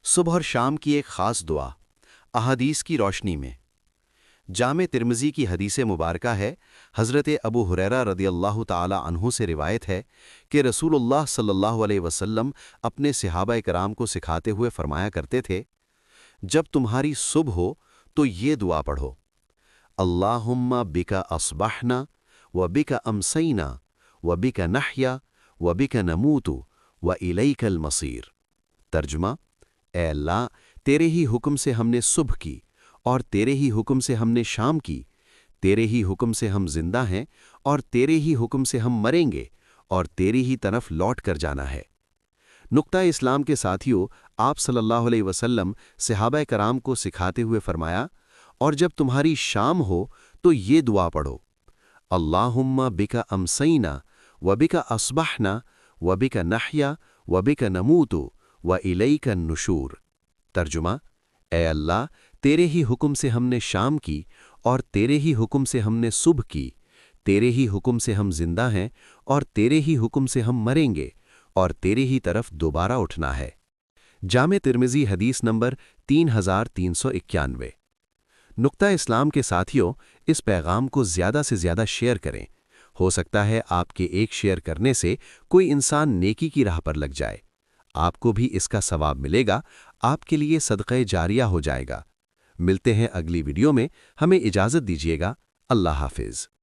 صبح اور شام کی ایک خاص دعا احادیث کی روشنی میں جامع ترمذی کی حدیث مبارکہ ہے۔ حضرت ابو ہریرہ رضی اللہ تعالی عنہ سے روایت ہے کہ رسول اللہ صلی اللہ علیہ وسلم اپنے صحابہ کرام کو سکھاتے ہوئے فرمایا کرتے تھے، جب تمہاری صبح ہو تو یہ دعا پڑھو: اللہم بک اصبحنا وبک امسینا وبک نحیا وبک نموت والیک المصیر۔ ترجمہ: اے اللہ، تیرے ہی حکم سے ہم نے صبح کی اور تیرے ہی حکم سے ہم نے شام کی، تیرے ہی حکم سے ہم زندہ ہیں اور تیرے ہی حکم سے ہم مریں گے اور تیری ہی طرف لوٹ کر جانا ہے۔ نقطہ اسلام کے ساتھیوں، آپ صلی اللہ علیہ وسلم صحابہ کرام کو سکھاتے ہوئے فرمایا، اور جب تمہاری شام ہو تو یہ دعا پڑھو: اللہم بک امسینا وبک اصبحنا وبک نحیا وبک نموت والیک النشور۔ ترجمہ: اے اللہ، تیرے ہی حکم سے ہم نے شام کی اور تیرے ہی حکم سے ہم نے صبح کی، تیرے ہی حکم سے ہم زندہ ہیں اور تیرے ہی حکم سے ہم مریں گے اور تیرے ہی طرف دوبارہ اٹھنا ہے۔ جامع ترمذی حدیث نمبر 3391۔ نقطہ اسلام کے ساتھیوں، اس پیغام کو زیادہ سے زیادہ شیئر کریں۔ ہو سکتا ہے آپ کے ایک شیئر کرنے سے کوئی انسان نیکی کی راہ پر لگ جائے، آپ کو بھی اس کا ثواب ملے گا، آپ کے لیے صدقہ جاریہ ہو جائے گا۔ ملتے ہیں اگلی ویڈیو میں، ہمیں اجازت دیجیے گا۔ اللہ حافظ۔